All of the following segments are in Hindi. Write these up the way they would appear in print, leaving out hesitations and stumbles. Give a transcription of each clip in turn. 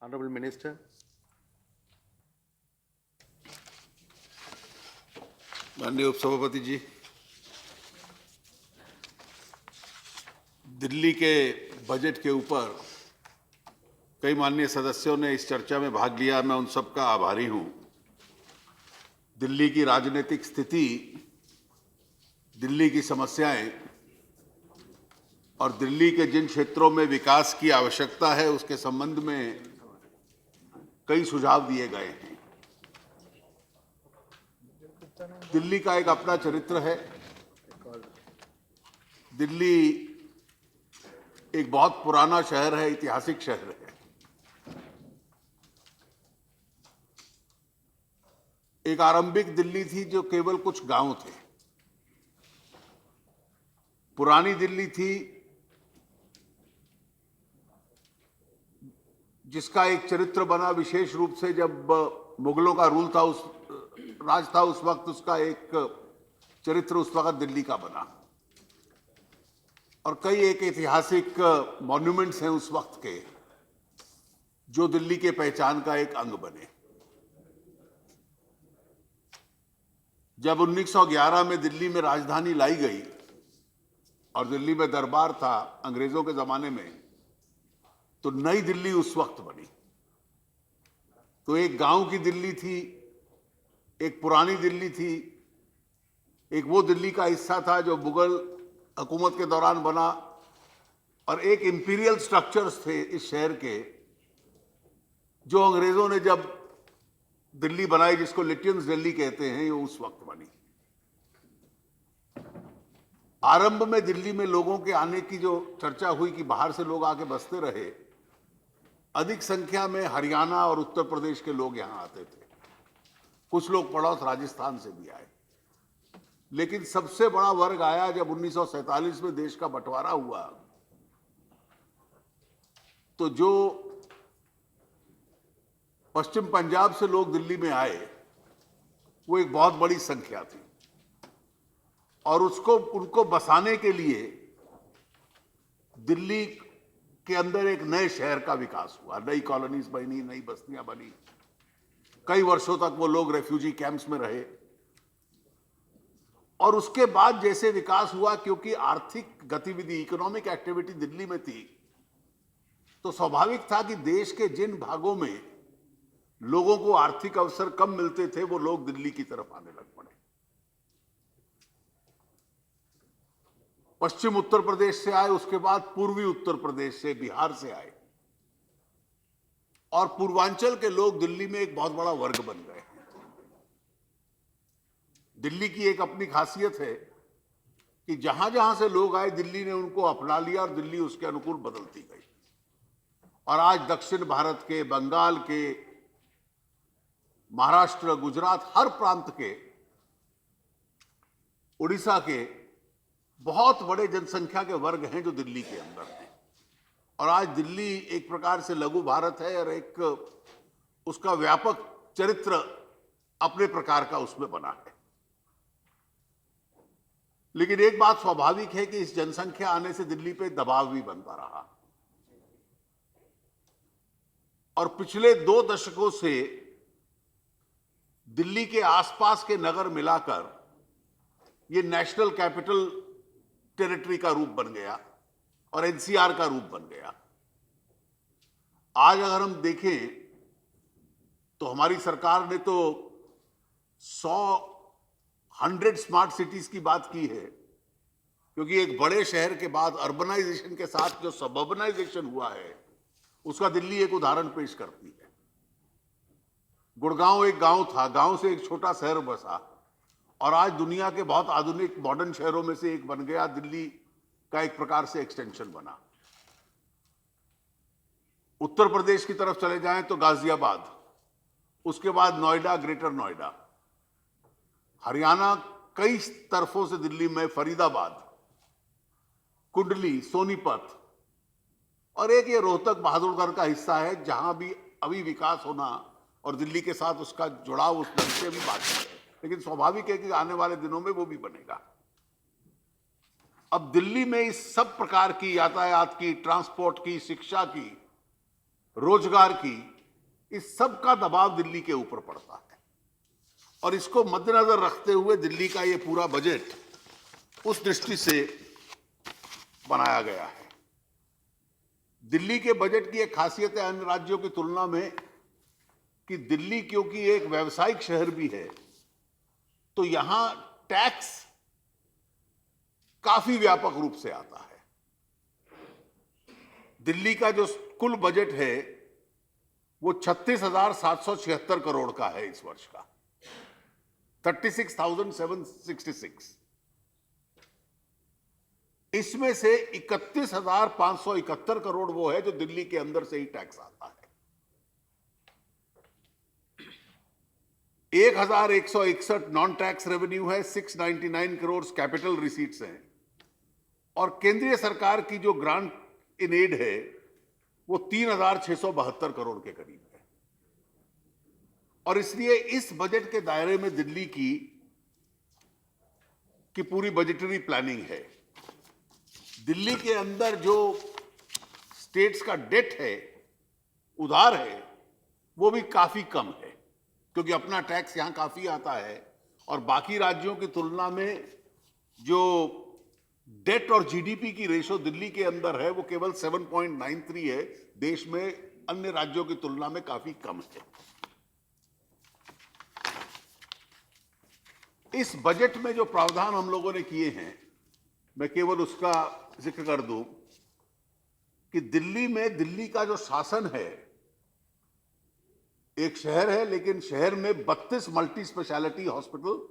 Honorable Minister. माननीय उपसभापति जी, दिल्ली के बजट के ऊपर कई माननीय सदस्यों ने इस चर्चा में भाग लिया। मैं उन सबका आभारी हूं। दिल्ली की राजनीतिक स्थिति, दिल्ली की समस्याएं और दिल्ली के जिन क्षेत्रों में विकास की आवश्यकता है उसके संबंध में कई सुझाव दिए गए हैं। दिल्ली का एक अपना चरित्र है। दिल्ली एक बहुत पुराना शहर है, ऐतिहासिक शहर है। एक आरंभिक दिल्ली थी जो केवल कुछ गांव थे। पुरानी दिल्ली थी जिसका एक चरित्र बना विशेष रूप से जब मुगलों का रूल था, राज था उस वक्त, उसका एक चरित्र उस वक्त दिल्ली का बना। और कई एक ऐतिहासिक मॉन्यूमेंट्स हैं उस वक्त के जो दिल्ली के पहचान का एक अंग बने। जब 1911 में दिल्ली में राजधानी लाई गई और दिल्ली में दरबार था अंग्रेजों के जमाने में, तो नई दिल्ली उस वक्त बनी। तो एक गांव की दिल्ली थी, एक पुरानी दिल्ली थी, एक वो दिल्ली का हिस्सा था जो मुगल हुकूमत के दौरान बना, और एक इंपीरियल स्ट्रक्चर्स थे इस शहर के जो अंग्रेजों ने जब दिल्ली बनाई, जिसको लिटियंस दिल्ली कहते हैं, ये उस वक्त बनी। आरंभ में दिल्ली में लोगों के आने की जो चर्चा हुई कि बाहर से लोग आके बसते रहे, अधिक संख्या में हरियाणा और उत्तर प्रदेश के लोग यहां आते थे। कुछ लोग पड़ोस राजस्थान से भी आए। लेकिन सबसे बड़ा वर्ग आया जब 1947 में देश का बंटवारा हुआ। तो जो पश्चिम पंजाब से लोग दिल्ली में आए वो एक बहुत बड़ी संख्या थी, और उनको बसाने के लिए दिल्ली के अंदर एक नए शहर का विकास हुआ। नई कॉलोनीज बनी, नई बस्तियां बनी। कई वर्षों तक वो लोग रेफ्यूजी कैंप्स में रहे। और उसके बाद जैसे विकास हुआ, क्योंकि आर्थिक गतिविधि, इकोनॉमिक एक्टिविटी दिल्ली में थी, तो स्वाभाविक था कि देश के जिन भागों में लोगों को आर्थिक अवसर कम मिलते थे वो लोग दिल्ली की तरफ आने लग पड़े। पश्चिम उत्तर प्रदेश से आए, उसके बाद पूर्वी उत्तर प्रदेश से, बिहार से आए, और पूर्वांचल के लोग दिल्ली में एक बहुत बड़ा वर्ग बन गए। दिल्ली की एक अपनी खासियत है कि जहां जहां से लोग आए, दिल्ली ने उनको अपना लिया और दिल्ली उसके अनुकूल बदलती गई। और आज दक्षिण भारत के, बंगाल के, महाराष्ट्र, गुजरात, हर प्रांत के, उड़ीसा के बहुत बड़े जनसंख्या के वर्ग हैं जो दिल्ली के अंदर हैं। और आज दिल्ली एक प्रकार से लघु भारत है, और एक उसका व्यापक चरित्र अपने प्रकार का उसमें बना है। लेकिन एक बात स्वाभाविक है कि इस जनसंख्या आने से दिल्ली पे दबाव भी बनता रहा, और पिछले 2 दशकों से दिल्ली के आसपास के नगर मिलाकर ये नेशनल कैपिटल टेरिटरी का रूप बन गया और एनसीआर का रूप बन गया। आज अगर हम देखें तो हमारी सरकार ने तो 100 स्मार्ट सिटीज की बात की है, क्योंकि एक बड़े शहर के बाद अर्बनाइजेशन के साथ जो सबअर्बनाइजेशन हुआ है उसका दिल्ली एक उदाहरण पेश करती है। गुड़गांव एक गांव था, गांव से एक छोटा शहर बसा, और आज दुनिया के बहुत आधुनिक मॉडर्न शहरों में से एक बन गया। दिल्ली का एक प्रकार से एक्सटेंशन बना। उत्तर प्रदेश की तरफ चले जाएं तो गाजियाबाद, उसके बाद नोएडा, ग्रेटर नोएडा। हरियाणा कई तरफों से दिल्ली में फरीदाबाद, कुंडली, सोनीपत, और एक ये रोहतक बहादुरगढ़ का हिस्सा है जहां भी अभी विकास होना और दिल्ली के साथ उसका जुड़ाव उस ढंग से भी बाकी है। लेकिन स्वाभाविक है कि आने वाले दिनों में वो भी बनेगा। अब दिल्ली में इस सब प्रकार की यातायात की, ट्रांसपोर्ट की, शिक्षा की रोजगार की, इस सब का दबाव दिल्ली के ऊपर पड़ता है। और इसको मद्देनजर रखते हुए दिल्ली का ये पूरा बजट उस दृष्टि से बनाया गया है। दिल्ली के बजट की एक खासियत है अन्य राज्यों की तुलना में कि दिल्ली क्योंकि एक व्यावसायिक शहर भी है, तो यहां टैक्स काफी व्यापक रूप से आता है। दिल्ली का जो कुल बजट है वो 36,776 करोड़ का है इस वर्ष का, 36,766। इसमें से 31,571 करोड़ वो है जो दिल्ली के अंदर से ही टैक्स आता है। 1,161 नॉन टैक्स रेवेन्यू है, 699 करोड़ कैपिटल रिसीट्स हैं, और केंद्रीय सरकार की जो ग्रांट इन एड है वो 3,672 करोड़ के करीब है। और इसलिए इस बजट के दायरे में दिल्ली की पूरी बजटरी प्लानिंग है। दिल्ली के अंदर जो स्टेट्स का डेट है, उधार है, वो भी काफी कम है, क्योंकि अपना टैक्स यहां काफी आता है और बाकी राज्यों की तुलना में जो डेट और जीडीपी की रेशो दिल्ली के अंदर है वो केवल 7.93 है, देश में अन्य राज्यों की तुलना में काफी कम है। इस बजट में जो प्रावधान हम लोगों ने किए हैं, मैं केवल उसका जिक्र कर दूं कि दिल्ली का जो शासन है, एक शहर है लेकिन शहर में 32 मल्टी स्पेशलिटी हॉस्पिटल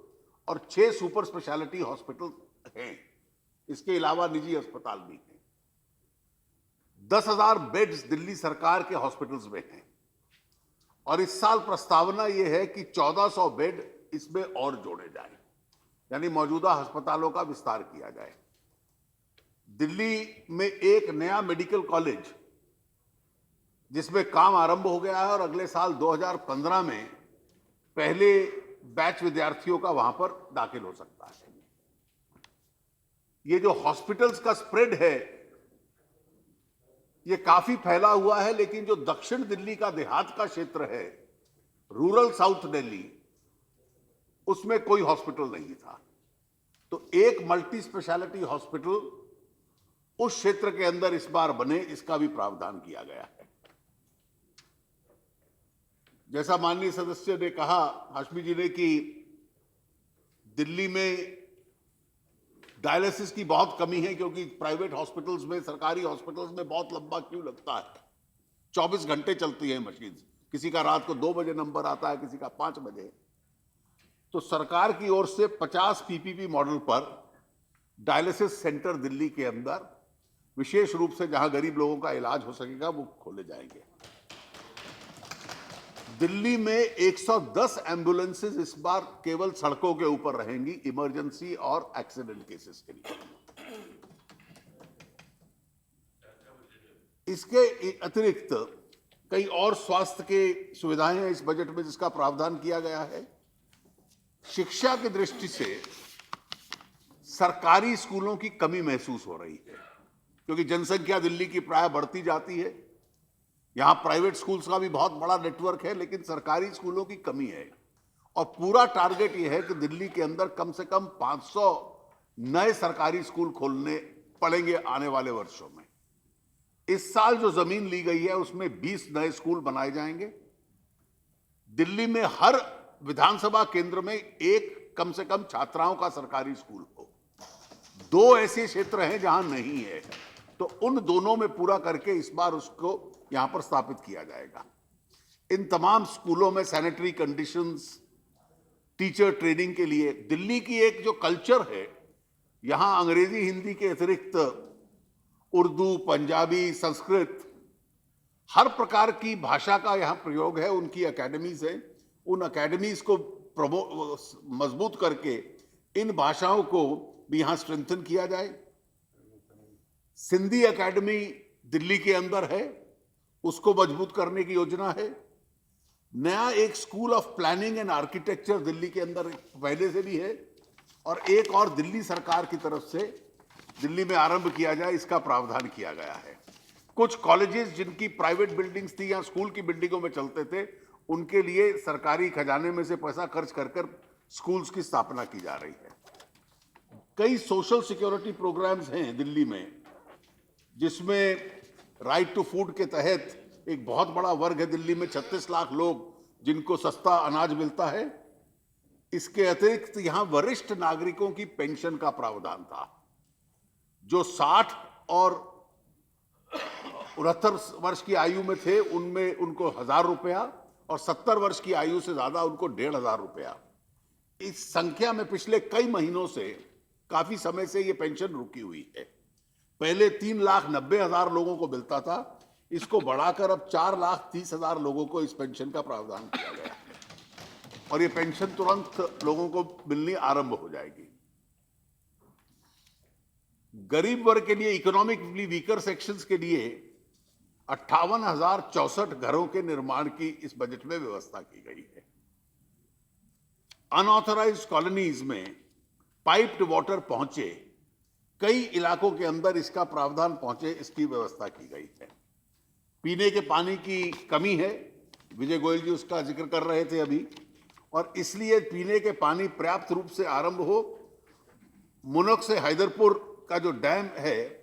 और 6 सुपर स्पेशलिटी हॉस्पिटल हैं। इसके अलावा निजी अस्पताल भी हैं। 10,000 बेड्स दिल्ली सरकार के हॉस्पिटल्स में हैं और इस साल प्रस्तावना यह है कि 1,400 बेड इसमें और जोड़े जाएं, यानी मौजूदा अस्पतालों का विस्तार किया जाए। दिल्ली में एक नया मेडिकल कॉलेज जिसमें काम आरंभ हो गया है और अगले साल 2015 में पहले बैच विद्यार्थियों का वहां पर दाखिल हो सकता है। ये जो हॉस्पिटल्स का स्प्रेड है ये काफी फैला हुआ है, लेकिन जो दक्षिण दिल्ली का देहात का क्षेत्र है, रूरल साउथ दिल्ली, उसमें कोई हॉस्पिटल नहीं था। तो एक मल्टी स्पेशलिटी हॉस्पिटल उस क्षेत्र के अंदर इस बार बने, इसका भी प्रावधान किया गया है। जैसा माननीय सदस्य ने कहा, हाशमी जी ने, कि दिल्ली में डायलिसिस की बहुत कमी है क्योंकि प्राइवेट हॉस्पिटल्स में, सरकारी हॉस्पिटल्स में बहुत लंबा क्यू लगता है। 24 घंटे चलती है मशीन, किसी का रात को 2 बजे नंबर आता है, किसी का 5 बजे। तो सरकार की ओर से 50 पीपीपी मॉडल पर डायलिसिस सेंटर दिल्ली के अंदर, विशेष रूप से जहां गरीब लोगों का इलाज हो सकेगा, वो खोले जाएंगे। दिल्ली में 110 एम्बुलेंसेज इस बार केवल सड़कों के ऊपर रहेंगी, इमरजेंसी और एक्सीडेंट केसेस के लिए। इसके अतिरिक्त कई और स्वास्थ्य के सुविधाएं हैं इस बजट में जिसका प्रावधान किया गया है। शिक्षा की दृष्टि से सरकारी स्कूलों की कमी महसूस हो रही है क्योंकि जनसंख्या दिल्ली की प्राय बढ़ती जाती है। यहां प्राइवेट स्कूल्स का भी बहुत बड़ा नेटवर्क है, लेकिन सरकारी स्कूलों की कमी है। और पूरा टारगेट यह है कि दिल्ली के अंदर कम से कम 500 नए सरकारी स्कूल खोलने पड़ेंगे आने वाले वर्षों में। इस साल जो जमीन ली गई है उसमें 20 नए स्कूल बनाए जाएंगे। दिल्ली में हर विधानसभा केंद्र में एक कम से कम छात्राओं का सरकारी स्कूल हो। 2 ऐसे क्षेत्र हैं जहां नहीं है, तो उन दोनों में पूरा करके इस बार उसको यहां पर स्थापित किया जाएगा। इन तमाम स्कूलों में सैनिटरी कंडीशंस, टीचर ट्रेनिंग के लिए, दिल्ली की एक जो कल्चर है, यहां अंग्रेजी हिंदी के अतिरिक्त उर्दू, पंजाबी, संस्कृत, हर प्रकार की भाषा का यहां प्रयोग है। उनकी एकेडमीज है, उन एकेडमीज को मजबूत करके इन भाषाओं को भी यहां स्ट्रेंथन किया जाए। सिंधी एकेडमी दिल्ली के अंदर है, उसको मजबूत करने की योजना है। नया एक school of planning and architecture Delhi के अंदर पहले से भी है और एक और दिल्ली सरकार की तरफ से दिल्ली में आरंभ किया जाए, इसका प्रावधान किया गया है। कुछ कॉलेजेस जिनकी प्राइवेट बिल्डिंग्स थी या स्कूल की बिल्डिंगों में चलते थे, उनके लिए सरकारी खजाने में से पैसा खर्च कर कर स्कूल्स की स्थापना की जा रही है। कई सोशल सिक्योरिटी प्रोग्राम्स हैं दिल्ली में, जिसमें राइट टू फूड के तहत एक बहुत बड़ा वर्ग है दिल्ली में, 36 लाख लोग जिनको सस्ता अनाज मिलता है। इसके अतिरिक्त यहां वरिष्ठ नागरिकों की पेंशन का प्रावधान था। जो 60 और 69 वर्ष की आयु में थे, उनमें उनको 1000 रुपया, और 70 वर्ष की आयु से ज्यादा उनको 1500 रुपया। इस संख्या में पिछले कई महीनों से, काफी समय से ये पेंशन रुकी हुई है। पहले 3,90,000 लोगों को मिलता था, इसको बढ़ाकर अब 4,30,000 लोगों को इस पेंशन का प्रावधान किया गया है, और ये पेंशन तुरंत लोगों को मिलनी आरंभ हो जाएगी। गरीब वर्ग के लिए, इकोनॉमिकली वीकर सेक्शंस के लिए 58,064 घरों के निर्माण की इस बजट में व्यवस्था की गई है। अनऑथराइज्ड कॉलोनीज में पाइप्ड वाटर पहुंचे, कई इलाकों के अंदर इसका प्रावधान पहुंचे, इसकी व्यवस्था की गई है। पीने के पानी की कमी है, विजय गोयल जी उसका जिक्र कर रहे थे अभी, और इसलिए पीने के पानी पर्याप्त रूप से आरंभ हो। मुनक से हैदरपुर का जो डैम है,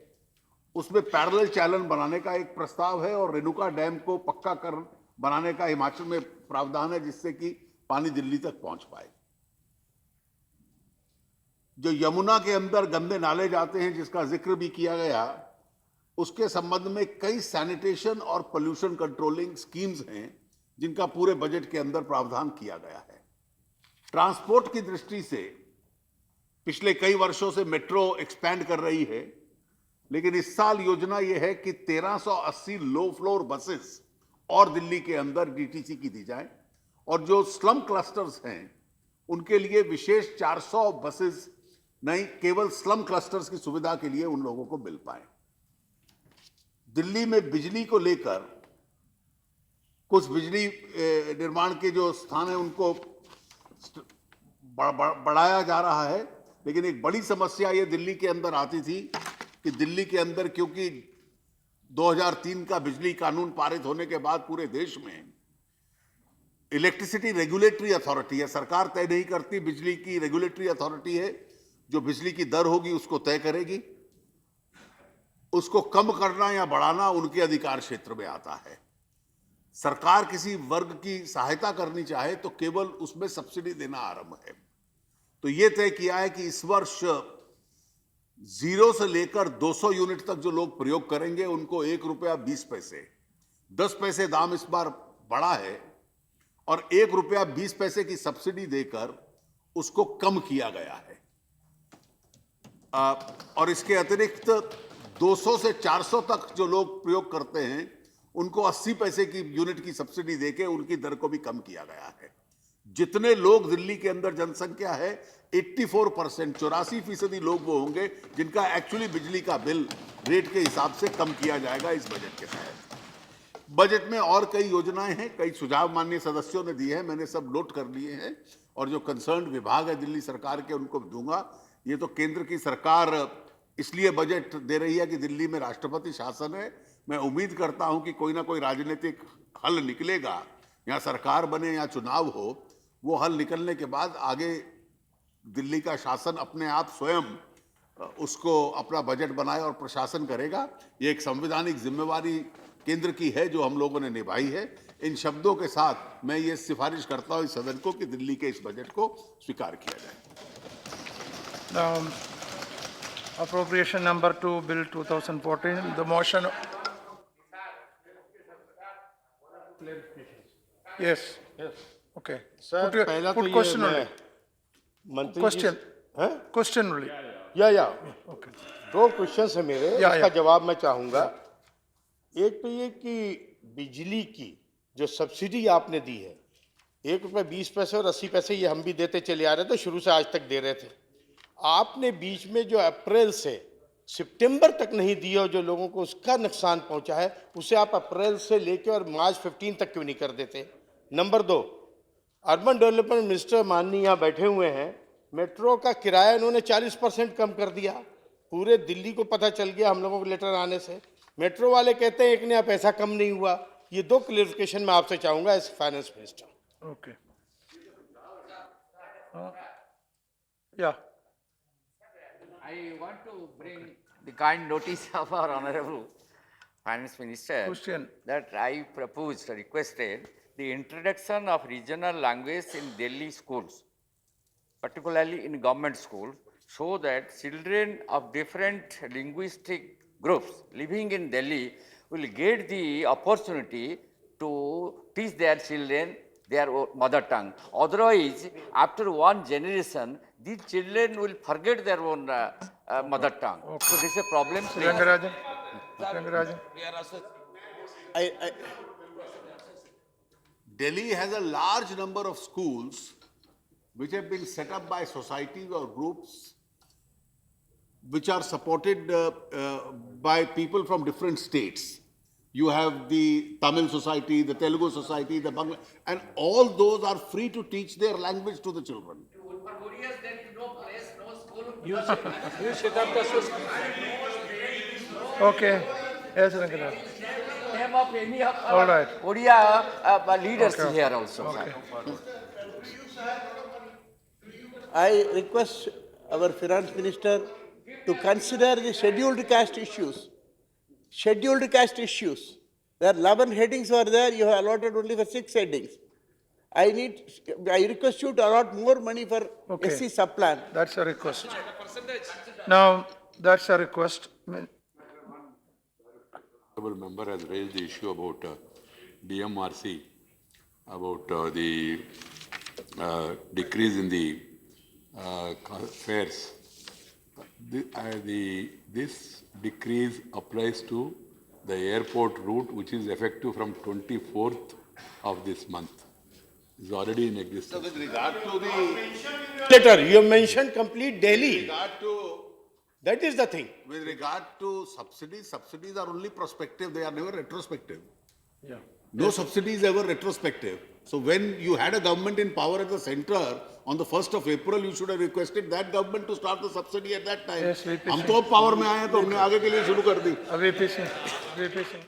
उसमें पैरेलल चैनल बनाने का एक प्रस्ताव है, और रेणुका डैम को पक्का कर बनाने का हिमाचल में प्रावधान है, जिससे कि पानी दिल्ली तक पहुंच पाए। जो यमुना के अंदर गंदे नाले जाते हैं, जिसका जिक्र भी किया गया, उसके संबंध में कई सैनिटेशन और पोल्यूशन कंट्रोलिंग स्कीम्स हैं, जिनका पूरे बजट के अंदर प्रावधान किया गया है। ट्रांसपोर्ट की दृष्टि से पिछले कई वर्षों से मेट्रो एक्सपैंड कर रही है, लेकिन इस साल योजना यह है कि 1380 लो फ्लोर बसेस और दिल्ली के अंदर डीटीसी की दी जाए, और जो स्लम क्लस्टर्स हैं उनके लिए विशेष 400 बसेस नहीं, केवल स्लम क्लस्टर्स की सुविधा के लिए उन लोगों को मिल पाए। दिल्ली में बिजली को लेकर कुछ बिजली निर्माण के जो स्थान है उनको बढ़ाया जा रहा है, लेकिन एक बड़ी समस्या ये दिल्ली के अंदर आती थी कि दिल्ली के अंदर, क्योंकि 2003 का बिजली कानून पारित होने के बाद पूरे देश में इलेक्ट्रिसिटी रेगुलेटरी अथॉरिटी है, सरकार तय नहीं करती, बिजली की रेगुलेटरी अथॉरिटी है जो बिजली की दर होगी उसको तय करेगी। उसको कम करना या बढ़ाना उनके अधिकार क्षेत्र में आता है। सरकार किसी वर्ग की सहायता करनी चाहे तो केवल उसमें सब्सिडी देना आरंभ है। तो यह तय किया है कि इस वर्ष 0 से लेकर 200 यूनिट तक जो लोग प्रयोग करेंगे उनको 1 रुपया 20 पैसे, 10 पैसे दाम इस बार बढ़ा है, और 1 रुपया 20 पैसे की सब्सिडी देकर उसको कम किया गया है। और इसके अतिरिक्त 200 से 400 तक जो लोग प्रयोग करते हैं उनको 80 पैसे की यूनिट की सब्सिडी देके उनकी दर को भी कम किया गया है। जितने लोग दिल्ली के अंदर जनसंख्या है, 84%, 84% लोग वो होंगे जिनका एक्चुअली बिजली का बिल रेट के हिसाब से कम किया जाएगा इस बजट के तहत। बजट में और कई योजनाएं हैं, कई सुझाव माननीय सदस्यों ने दिए हैं, मैंने सब नोट कर लिए हैं, और जो कंसर्न विभाग है दिल्ली सरकार के उनको दूंगा। ये तो केंद्र की सरकार इसलिए बजट दे रही है कि दिल्ली में राष्ट्रपति शासन है। मैं उम्मीद करता हूं कि कोई ना कोई राजनीतिक हल निकलेगा, या सरकार बने या चुनाव हो, वो हल निकलने के बाद आगे दिल्ली का शासन अपने आप स्वयं उसको अपना बजट बनाए और प्रशासन करेगा। ये एक संवैधानिक जिम्मेवारी केंद्र की है जो हम लोगों ने निभाई है। इन शब्दों के साथ मैं ये सिफारिश करता हूं इस सदन को कि दिल्ली के इस बजट को स्वीकार किया जाए। Appropriation number 2, Bill 2014, the motion. Yes. Yes. Okay. Sir Put your- पहला put तो question ये only. मंत्री Question. हैं? Question only. या Okay. 2 क्वेश्चंस है मेरे, या, इसका या। जवाब मैं चाहूंगा। एक तो ये कि बिजली की जो सब्सिडी आपने दी है, 1 रुपये 20 पैसे और 80 पैसे, ये हम भी देते चले आ रहे थे, शुरू से आज तक दे रहे थे। आपने बीच में जो अप्रैल से सितंबर तक नहीं दिया और जो लोगों को उसका नुकसान पहुंचा है, उसे आप अप्रैल से लेकर और मार्च 15 तक क्यों नहीं कर देते? नंबर 2, अर्बन डेवलपमेंट मिनिस्टर माननीय यहाँ बैठे हुए हैं, मेट्रो का किराया उन्होंने 40% कम कर दिया। पूरे दिल्ली को पता चल गया हम लोगों को लेटर आने से। मेट्रो वाले कहते हैं 1 नया पैसा कम नहीं हुआ। ये 2 क्लियरिफिकेशन मैं आपसे चाहूंगा as finance minister. Okay. Yeah, I want to bring the kind notice of our Honorable Finance Minister Question. that I proposed, requested the introduction of regional language in Delhi schools, particularly in government schools, so that children of different linguistic groups living in Delhi will get the opportunity to teach their children their mother tongue. Otherwise, after one generation, these children will forget their own mother tongue. So this is a problem. Rangarajan. Rangarajan. Delhi has a large number of schools which have been set up by societies or groups which are supported by people from different states. You have the Tamil Society, the Telugu Society, the Bangla, and all those are free to teach their language to the children. Okay. Yes, Rangarajan. Name of any of All our right. Odia leaders Okay. here also. Okay. I request our finance minister to consider the scheduled caste issues. Scheduled caste issues. There are 11 headings are there, you have allotted only for 6 headings. I request you to allot more money for Okay. SC subplan. That's a request. Now, that's a request. Honorable member has raised the issue about DMRC, about the decrease in the fares. This decrease applies to the airport route, which is effective from 24th of this month. It's already in So existence. with regard to the Later, you have mentioned complete Delhi. regard to That is the thing. with regard to subsidies, subsidies are only prospective, they are never retrospective. Yeah. No subsidy is ever retrospective. So when you had a government in power at the center, on the 1st of April, you should have requested that government to start the subsidy at that time. Yes, VP हम तो अब पावर में आए हैं तो हमने आगे के लिए शुरू कर दी. VP Singh.